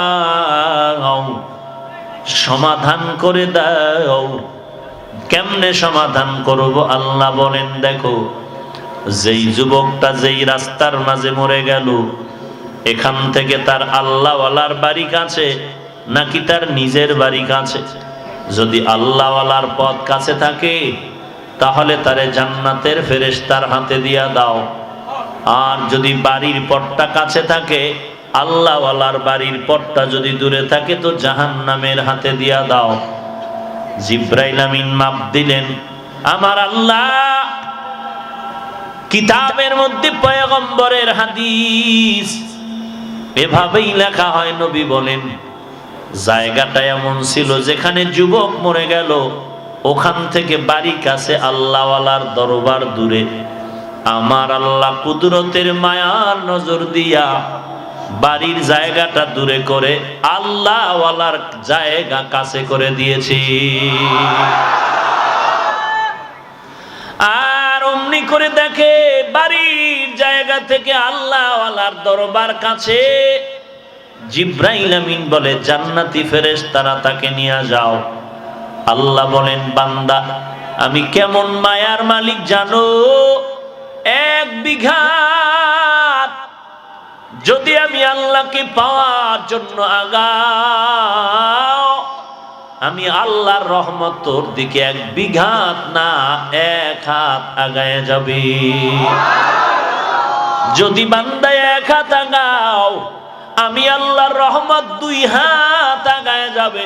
সমাধান করে দাও। কেমনে সমাধান করব? আল্লাহ বলেন, দেখো যেই যুবকটা যেই রাস্তার মাঝে মরে গেল, এখান থেকে তার আল্লাহওয়ালার বাড়ি কাছে নাকি তার নিজের বাড়ি কাছে? যদি আল্লাহওয়ালার পথ কাছে থাকে তাহলে তারে জান্নাতের ফেরেশতার হাতে দিয়া দাও। আর যদি বাড়ির পথটা কাছে থাকে, আল্লাহওয়ালার বাড়ির পথটা যদি দূরে থাকে তো জাহান্নামের হাতে দিয়া দাও। জিব্রাইল আমিন মাপ দিলেন। আমার আল্লাহ কিতাবের মধ্যে পয়গম্বরের হাদিস এভাবেই লেখা হয়। নবী বলেন, জায়গাটা এমন ছিল যেখানে যুবক মরে গেল, ওখান থেকে বাড়ি কাছে, আল্লাহওয়ালার দরবার দূরে। আমার আল্লাহ কুদরতের মায়ার নজর দিয়া বাড়ির জায়গাটা দূরে করে আল্লাহওয়ালার জায়গা কাছে করে দিয়েছি। আর অমনি করে দেখে বাড়ির জায়গা থেকে আল্লাহওয়ালার দরবার কাছে। জিব্রাইল আমিন বলে, জান্নাতি ফেরেশতারা তাকে নিয়ে যাও। আল্লাহ বলেন, বান্দা আমি কেমন মায়ার মালিক জানো? 1 বিঘা যদি আমি আল্লাহকে পাওয়ার জন্য আগাও, আমি আল্লাহর রহমত তোর দিকে 1 বিঘা না 1 হাত আগায় যাবে। যদি বান্দা 1 হাত আগাও, আমি আল্লাহর রহমত 2 হাত আগায় যাবে।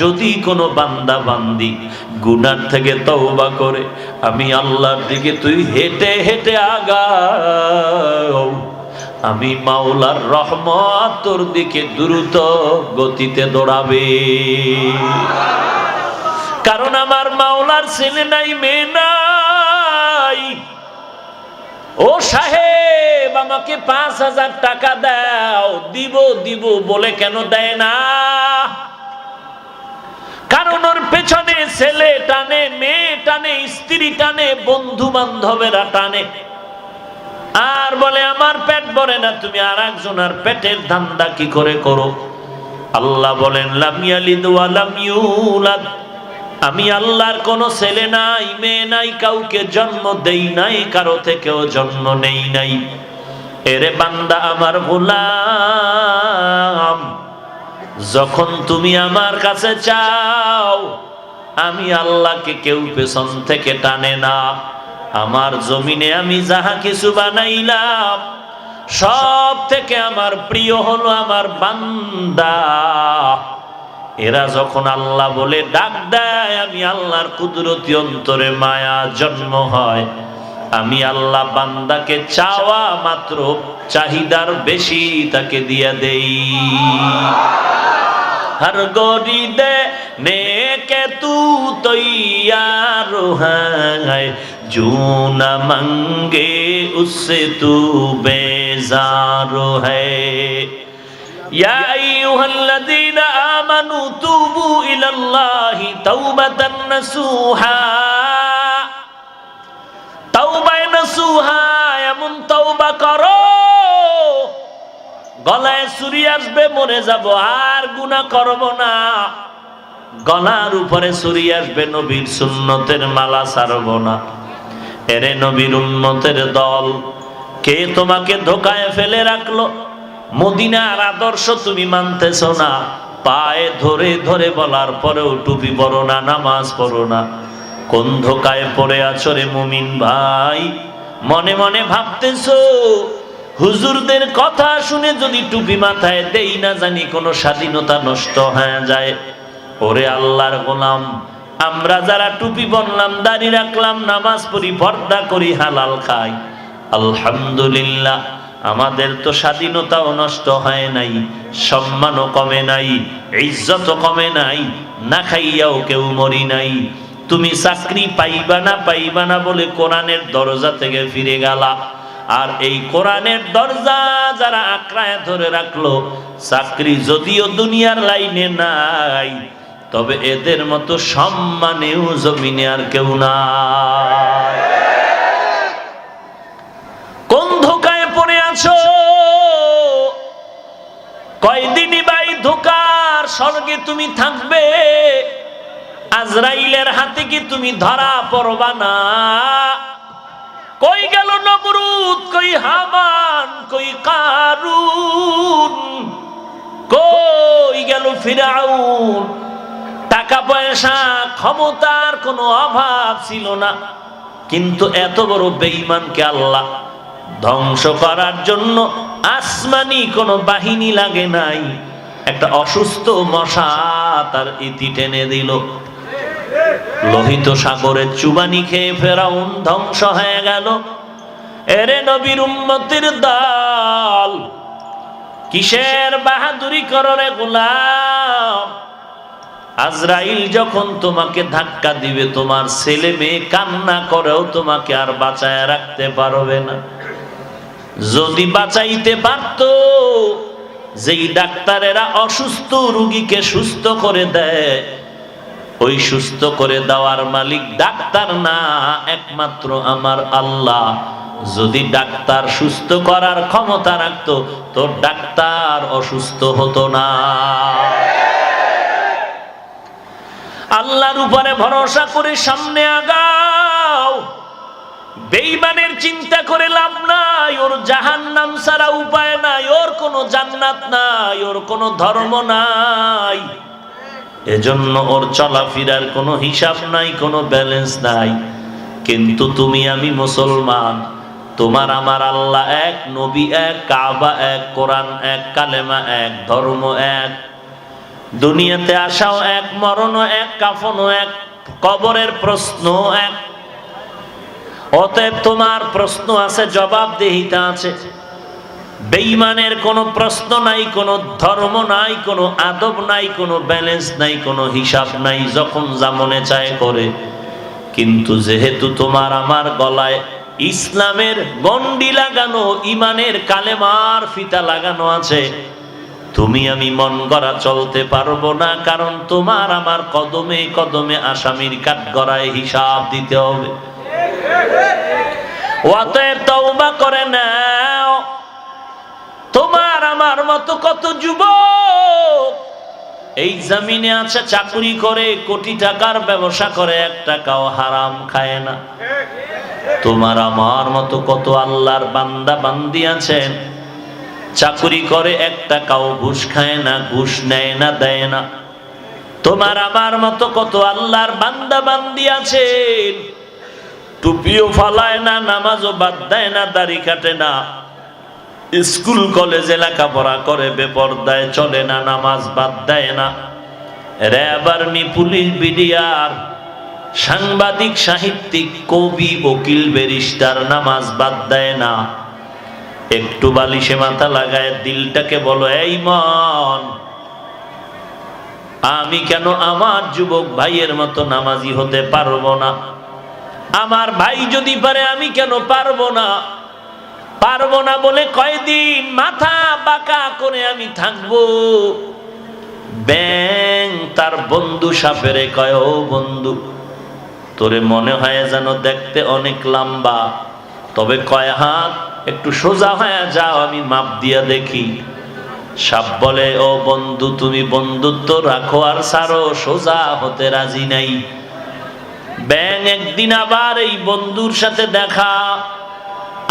যদি কোনো বান্দা বান্দি গুনার থেকে তওবা করে, আমি আল্লাহর দিকে তুই হেঁটে হেঁটে আগাও, আমি মাওলার রহমত তোর দিকে দ্রুত গতিতে দৌড়াবে। কারণ আমার মাওলার ছেলে নাই, মেয়ে নাই। ও সাহেব, আমাকে 5000 টাকা দাও। দিব দিব বলে কেন দেয় না? কারণ ওর পেছনে ছেলে টানে, মেয়ে টানে, স্ত্রী টানে, বন্ধু বান্ধবেরা টানে। আর বলে আমার পেট ভরে না, তুমি আর একজনের পেটের ধান্দা কি করে করো? আল্লাহ বলেন, লাম ইয়ালিদ ওয়া লাম ইউলাদ, আমি আল্লাহর কোনো ছেলে নাই, মেয়ে নাই, কাউকে জন্ম দেই নাই, কারো থেকেও জন্ম নেই নাই। এরে বান্দা আমার গোলাম, যখন তুমি আমার কাছে চাও, আমি আল্লাহকে কেউ পেছন থেকে টানে না। আমার জমিনে আমি যাহা কিছু বানাইলাম, সব থেকে আমার প্রিয় হলো আমার বান্দা। এরা যখন আল্লাহ বলে ডাক দেয়, আমি আল্লাহর কুদরতি অন্তরে মায়া জন্ম হয়। আমি আল্লাহ বান্দাকে চাওয়া মাত্র চাহিদার বেশি তাকে দিয়ে দেই। हर गोरी देने के तू तैयार है, जो न मंगे उससे तू बेजार है। या अय्युहल्लज़ीना आमनू तूबू इलल्लाहि तौबतन नसूहा। तौबा नसूहा एमन तौबा करो গলায় ছুরি আসবে, মরে যাব, আর গুনাহ করব না। গলার উপরে ছুরি আসবে, নবীর সুন্নতের মালা ছাড়ব না। এরে নবীর উম্মতের দল, কে তোমাকে ধোকায় ফেলে রাখলো? মদিনার আদর্শ তুমি মানতেছো না, পায়ে ধরে ধরে বলার পরেও টুপি পরো না, নামাজ পড়ো না। কোন ধোকায় পড়ে আছো রে মুমিন ভাই? মনে মনে ভাবতেছো হুজুরদের কথা শুনে যদি টুপি মাথায় দেই না জানি কোন স্বাধীনতা নষ্ট হয়ে যায়। ওরে আল্লাহর গোলাম, আমরা যারা টুপি পরলাম, দাড়ি রাখলাম, নামাজ পড়ি, পর্দা করি, হালাল খাই, আলহামদুলিল্লাহ, আমাদের তো স্বাধীনতাও নষ্ট হয় নাই, সম্মানও কমে নাই, ইজ্জতও কমে নাই, না খাইয়াও কেউ মরি নাই। তুমি চাকরি পাইবা না বলে কোরআনের দরজা থেকে ফিরে গেলা। আর এই কোরআনের দরজা যারা আঁকড়ায় ধরে রাখলো, চাকরি যদিও দুনিয়ার লাইনে নাই, তবে এদের মতো সম্মানেও জমিনে আর কেউ নাই। কোন ধোকায় পড়ে আছো? কয়দিনই বাই ধোকার স্বর্গে তুমি থাকবে? আজরাইলের হাতে কি তুমি ধরা পড়বা না? কই গেল নমরুদ, কই হামান, কই কারুন, কই গেল ফিরাউন? টাকা পয়সা ক্ষমতার কোনো অভাব ছিল না, কিন্তু এত বড় বেঈমানকে আল্লাহ ধ্বংস করার জন্য আসমানি কোনো বাহিনী লাগে নাই, একটা অসুস্থ মশা তার ইতি টেনে দিল। লোহিত সাগরের চুবানি খেয়ে ফেরাউন ধ্বংস হয়ে গেল। এরে নবীর উম্মতের দল, কিসের বাহাদুরি করো রে গোলাম? আজরাইল যখন তোমাকে ধাক্কা দিবে, তোমার ছেলে মেয়ে কান্না করেও তোমাকে আর বাঁচায় রাখতে পারবে না। যদি বাঁচাইতে পারত, যেই ডাক্তারেরা অসুস্থ রোগীকে সুস্থ করে দেয়, ওই সুস্থ করে দেওয়ার মালিক ডাক্তার না, একমাত্র আমার আল্লাহ। যদি ডাক্তার সুস্থ করার ক্ষমতা রাখতো, তো ডাক্তার অসুস্থ হতো না। আল্লাহর উপরে ভরসা করে সামনে আগাও। বেঈমানের চিন্তা করে লাভ নাই, ওর জাহান্নাম ছাড়া উপায় নাই, ওর কোনো জান্নাত নাই, ওর কোনো ধর্ম নাই। এজন্য ওর চলাফেরার কোনো হিসাব নাই, কোনো ব্যালেন্স নাই। কিন্তু তুমি আমি মুসলমান, তোমার আমার আল্লাহ এক, নবী এক, কাবা এক, কোরআন এক, কালেমা এক, ধর্ম এক, দুনিয়াতে আসাও এক, মরণও এক, কাফনও এক, কবরের প্রশ্ন এক। অতএব তোমার প্রশ্ন আছে, জবাবদিহিতা আছে। বেঈমানের কোনো প্রশ্ন নাই, কোনো ধর্ম নাই, কোনো আদব নাই, কোনো ব্যালেন্স নাই, কোনো হিসাব নাই, যখন যা মনে চায় করে। কিন্তু যেহেতু তোমার আমার গলায় ইসলামের গন্ডি লাগানো, ইমানের কালেমার ফিতা লাগানো আছে, তুমি আমি মন গড়া চলতে পারবো না। কারণ তোমার আমার কদমে কদমে আসামির কাঠগড়ায় হিসাব দিতে হবে। অতএব তওবা করে নাও। তোমার আমার মতো কত যুবক এই জমিনে আছে, চাকরি করে, কোটি টাকার ব্যবসা করে, এক টাকাও হারাম খায় না। তোমার আমার মতো কত আল্লাহর বান্দা বান্দি আছেন, চাকরি করে, এক টাকাও ঘুষ খায় না, ঘুষ নেয় না, দেয় না। তোমার আমার মতো কত আল্লাহর বান্দা বান্দি আছেন, টুপিও ফালায় না, নামাজও বাদ দেয় না, দাড়ি কাটে না, স্কুল কলেজে লেখাপড়া করে, বেপরদায় চলে না, নামাজ বাদ দেয় না। র‍্যাব, আর্মি, পুলিশ, বিডিআর, সাংবাদিক, সাহিত্যিক, কবি, উকিল, ব্যারিস্টার নামাজ বাদ দেয় না। একটু বালিশে মাথা লাগায় দিলটাকে বলো, এই মন, আমি কেন আমার যুবক ভাইয়ের মতো নামাজি হতে পারবো না? আমার ভাই যদি পারে, আমি কেন পারবো না? পারবো না বলে কয়দিন মাথা বাঁকা করে আমি থাকবো? ব্যাং তার বন্ধু সাপেরে কয়, ও বন্ধু, তোরে মনে হয় যেন দেখতে অনেক লম্বা, তবে কয় হাত, একটু সোজা হয়ে যাও, আমি মাপ দিয়া দেখি। সাপ বলে, ও বন্ধু, তুমি বন্ধুত্ব রাখো আর ছাড়ো, সোজা হতে রাজি নাই। ব্যাং একদিন আবার এই বন্ধুর সাথে দেখা,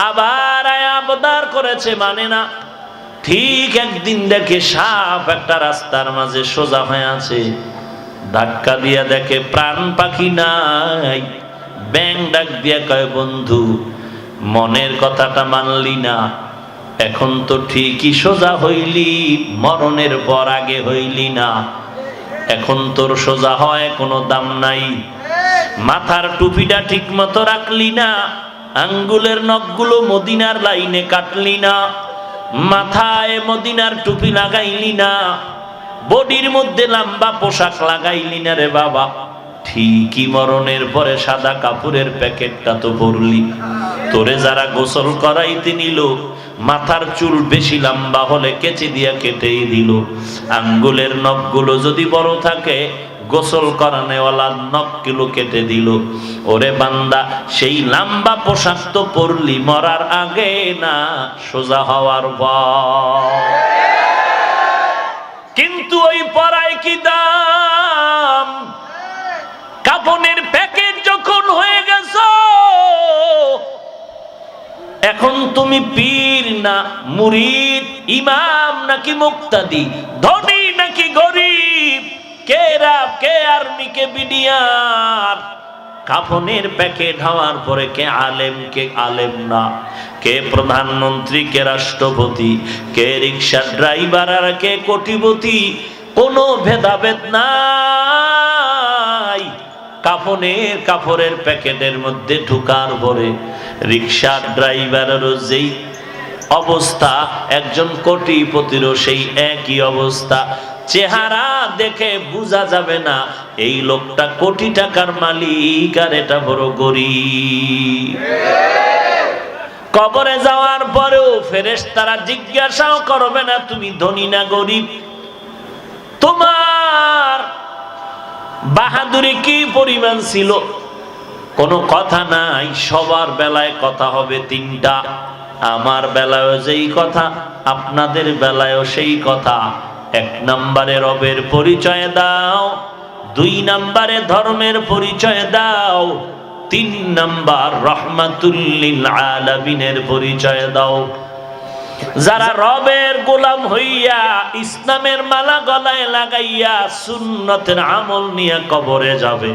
আবার আবদার করেছে, মানে না। ঠিক একদিন দেখে সাপ একটা রাস্তার মাঝে সোজা হয়ে আছে, ধাক্কা দিয়া দেখে প্রাণ পাখি নাই। ব্যাং ডাক দিয়া কয়, বন্ধু, মনের কথাটা মানলি না, এখন তো ঠিকই সোজা হইলি, মরণের পর আগে হইলি না। এখন তোর সোজা হয় কোনো দাম নাই। মাথার টুপিটা ঠিক মতো রাখলি না, আঙ্গুলের নখগুলো মদিনার লাইনে কাটলি না, মাথায় মদিনার টুপি লাগাইলি না, বডির মধ্যে লম্বা পোশাক লাগাইলি না রে বাবা। ঠিকই মরণের পরে সাদা কাপড়ের প্যাকেটটা তো পরলি। তোরে যারা গোসল করাইতে নিল, মাথার চুল বেশি লম্বা হলে কেচি দিয়া কেটেই দিল। আঙ্গুলের নখগুলো যদি বড় থাকে, গোসল করানেওয়ালা নখগুলো কেটে দিল। ওরে বান্দা, সেই লম্বা পোশাক তো পরলি মরার আগে না, সোজা হওয়ার পর। কিন্তু ওই পরায় কি দাম? কাফনের প্যাকেট যখন হয়ে গেছে, এখন তুমি পীর না মুরিদ, ইমাম নাকি মুক্তাদি, ধনী নাকি গরিব, কে রাব কে আর্মি কে বিডিআর, কাফনের প্যাকেট হওয়ার পরে কে আলেম না, কে প্রধানমন্ত্রী কে রাষ্ট্রপতি, কে রিক্সা ড্রাইভার আর কে কোটিপতি, কোনো ভেদাভেদ নাই। কাপড়ের প্যাকেটের মধ্যে ঢুকার পরে রিক্সা ড্রাইভারেরও যেই অবস্থা, একজন কোটিপতিরও সেই একই অবস্থা। চেহারা দেখে বোঝা যাবে না এই লোকটা কোটি টাকার মালিক আর এটা বড় গরিব। কবরে যাওয়ার পরেও ফেরেশতারা জিজ্ঞাসাও করবে না তুমি ধনী না গরিব, তোমার বাহাদুরি কি পরিমাণ ছিল, কোনো কথা নাই। সবার বেলায় কথা হবে তিনটা, আমার বেলায়ও যেই কথা, আপনাদের বেলায়ও সেই কথা। 1 নম্বরে রবের পরিচয় দাও, 2 নম্বরে ধর্মের পরিচয় দাও, 3 নম্বর রহমাতুল লিল আলামিনের পরিচয় দাও। যারা রবের গোলাম হইয়া ইসলামের মালা গলায় লাগাইয়া সুন্নতের আমল নিয়ে কবরে যাবে,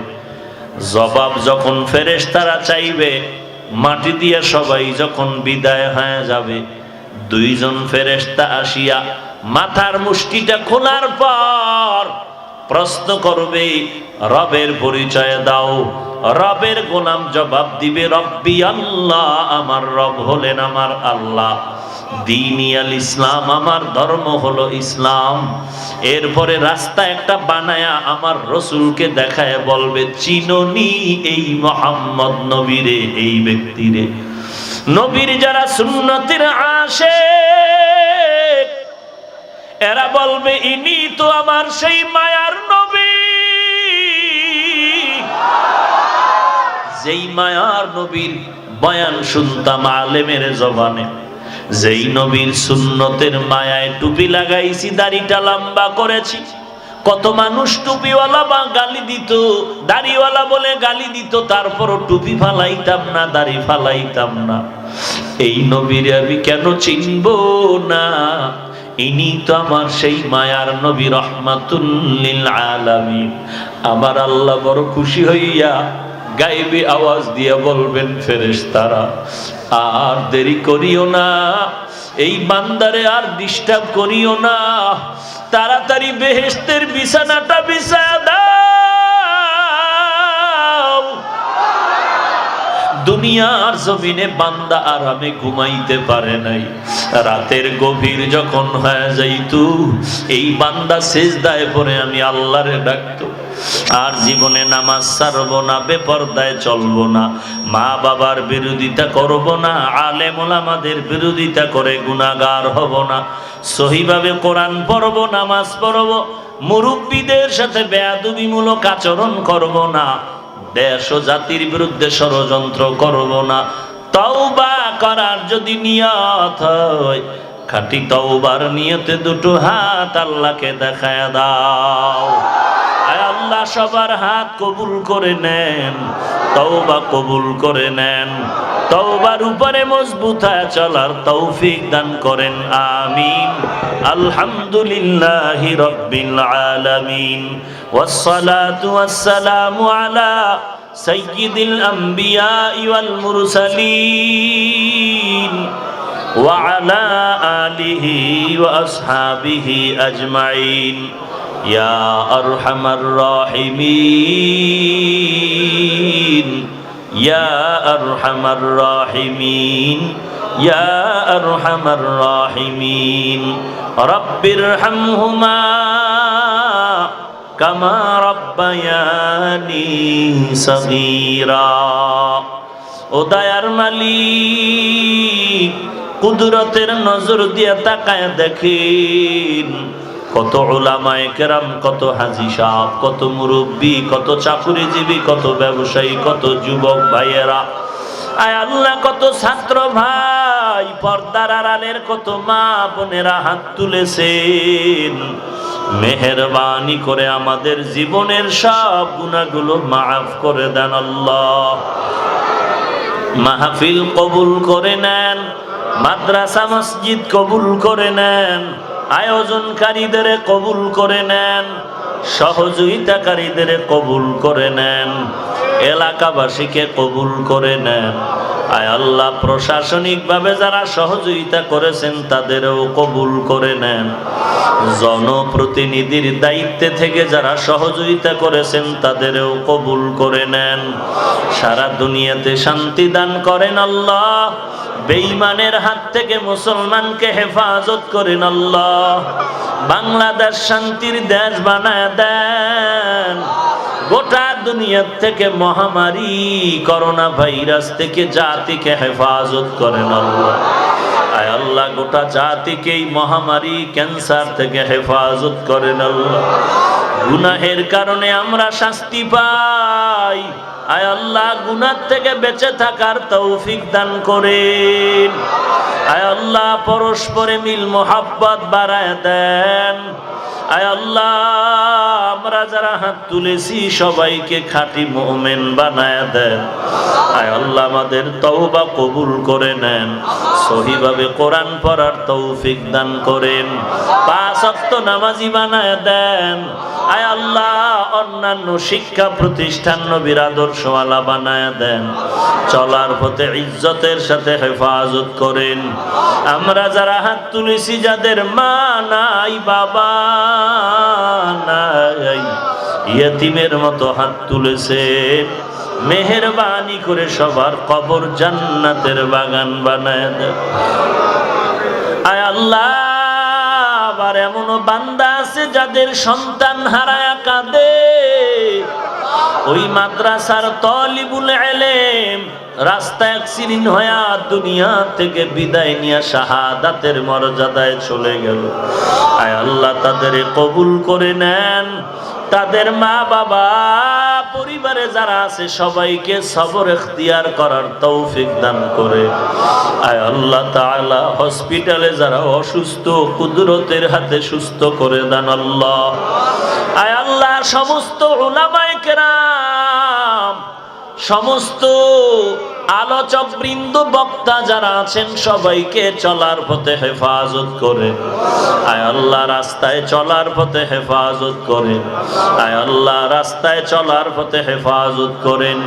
জবাব যখন ফেরেশতারা চাইবে, মাটি দিয়ে সবাই যখন বিদায় হয়ে যাবে, 2 জন ফেরেশতা আসিয়া মাথার মুষ্টিটা খোলার পর প্রশ্ন করবে, রবের পরিচয় দাও। রবের গোলাম জবাব দিবে, রব্বি আল্লাহ, আমার রব হলেন আমার আল্লাহ, দীনি আল ইসলাম, আমার ধর্ম হলো ইসলাম। এরপরে রাস্তা একটা বানায়া আমার রসুলকে দেখায় বলবে, চিননি এই মুহাম্মদ নবীরে, এই ব্যক্তিরে। নবীর যারা সুন্নতের আশিক, এরা বলবে, ইনি তো আমার সেই মায়ার নবী, যেই মায়ার নবীর বয়ান শুনতাম আলেমের জবানে, যেই নবীর সুন্নতের মায়ায় টুপি লাগাইছি, দাড়িটা লম্বা করেছি। কত মানুষ টুপিওয়ালা বা গালি দিত, দাড়িওয়ালা বলে গালি দিত, তারপরও টুপি ফালাইতাম না, দাড়ি ফালাইতাম না। এই নবীর আমি কেন চিনব না? ইনি তো আমার সেই মায়ার নবী, রহমাতুল লিল আলামিন। আমার আল্লাহ বড় খুশি হইয়া গায়েবী আওয়াজ দিয়ে বলবেন, ফেরেশতারা আর দেরি করিও না, এই বান্দারে আর ডিস্টার্ব করিও না, তাড়াতাড়ি বেহেশতের বিছানাটা বিছায়া দাও। দুনিয়ার জমিনে বান্দা আরামে ঘুমাইতে পারে নাই, রাতের গভীর যখন হয়ে যাইতো, এই বান্দা সিজদায় পড়ে আমি আল্লাহরে ডাকতো, আর জীবনে নামাজ ছাড়বো না, বেপরদায় চলবো না, মা বাবার বিরোধিতা করব না, আলেম ওলামাদের বিরোধিতা করে গুনাহগার হব না, সহিভাবে কোরআন পড়ব, নামাজ পড়ব, মুরব্বীদের সাথে বেয়াদবিমূলক আচরণ করব না, দেশ ও জাতির বিরুদ্ধে ষড়যন্ত্র করব না। তওবা করার যদি নিয়ত হয়, খাঁটি তওবার নিয়তে 2 হাত আল্লাহকে দেখায় দাও। আয় আল্লাহ সবার হাত কবুল করে নেন, তওবা কবুল করে নেন, তওবার উপরে মজবুত হয়ে চলার তৌফিক দান করেন, আমিন। আলহামদুলিল্লাহি রাব্বিল আলামিন, ওয়াসসালাতু ওয়াসসালামু আলা সাইয়্যিদিল আম্বিয়া ওয়াল মুরসালিন ওয়া আলা আলিহি ওয়া আসহাবিহি আজমাইন। ইয়া আরহামার রাহিমিন, ইয়া আরহামার রাহিমিন, ইয়া আরহামার রাহিমিন। রব্বিরহামহুমা কামা রাব্বায়ানি সগীরা। ও দয়ার মালিক, কুদরতের নজর দিয়ে তাকায় দেখেন, কত উলামায়ে কেরাম, কত হাজী সাহেব, কত মুরব্বী, কত চাকুরিজীবী, কত ব্যবসায়ী, কত যুবক ভাইয়েরা, আয় আল্লাহ কত ছাত্র ভাই, পর্দার আড়ালের কত মা বোনেরা হাত তুলেছেন। মেহেরবানি করে আমাদের জীবনের সব গুনাহগুলো মাফ করে দেন আল্লাহ। মাহফিল কবুল করে নেন, মাদ্রাসা মসজিদ কবুল করে নেন, আয়োজনকারীদের কবুল করে নেন, সহযোগিতাকারীদের কবুল করে নেন, এলাকাবাসীকে কবুল করে নেন। আয় আল্লাহ, প্রশাসনিকভাবে যারা সহযোগিতা করেছেন তাদেরও কবুল করে নেন। জনপ্রতিনিধির দায়িত্বে থেকে যারা সহযোগিতা করেছেন তাদেরও কবুল করে নেন। সারা দুনিয়াতে শান্তি দান করেন আল্লাহ। বেঈমানের হাত থেকে মুসলমানকে হেফাজত করেন আল্লাহ। বাংলাদেশ শান্তির দেশ বানায় দেন। গোটা দুনিয়ার থেকে মহামারী করোনা ভাইরাস থেকে জাতিকে হেফাজত করেন আল্লাহ। আয় আল্লাহ, গোটা জাতিকে এই মহামারী ক্যান্সার থেকে হেফাজত করেন আল্লাহ। গুনাহের কারণে আমরা শাস্তি পাই, আয় আল্লাহ গুনাহ থেকে বেঁচে থাকার তৌফিক দান করেন। আয় আল্লাহ, পরস্পরে মিল মোহাব্বত বাড়ায় দেন। আয় আল্লাহ, আমরা যারা হাত তুলেছি সবাইকে খাঁটি মুমিন বানায় দেন। আয় আল্লাহ, আমাদের তওবা কবুল করে নেন। সহিভাবে কোরআন পড়ার তৌফিক দান করেন। 5 ওয়াক্ত নামাজি বানায় দেন। আয় আল্লাহ, অন্যান্য শিক্ষা প্রতিষ্ঠান নবীর আদর্শওয়ালা বানায় দেন। চলার পথে ইজ্জতের সাথে হেফাজত করেন। আমরা যারা হাত তুলেছি, যাদের মা নাই, বাবা নাই, ইয়েতিমের মতো হাত তুলেছেন, মেহেরবানি করে সবার কবর জান্নাতের বাগান বানায় দেন। আয় আল্লাহ, আবার এমনও বান্দা আছে যাদের সন্তান হারায়া কাঁদে। ওই মাদ্রাসার তালিবুল ইলম রাস্তায় অ্যাক্সিডেন্ট হয়ে দুনিয়া থেকে বিদায় নিয়ে শাহাদাতের মর্যাদায় চলে গেল। আয় আল্লাহ, তাদের কবুল করে নেন। তাদের মা বাবা পরিবারে যারা আছে সবাইকে সবর ইখতিয়ার করার তৌফিক দান করে। আয় আল্লাহ তাআলা, হসপিটালে যারা অসুস্থ কুদরতের হাতে সুস্থ করে দেন আল্লাহ। আয় আল্লাহ, সমস্ত উলামায়ে কেরাম, সমস্ত আলোচক বৃন্দ, বক্তা যারা আছেন সবাইকে চলার পথে হেফাজত করেন। আয় আল্লাহ, রাস্তায় চলার পথে হেফাজত করেন। আয় আল্লাহ, রাস্তায় চলার পথে হেফাজত করেন।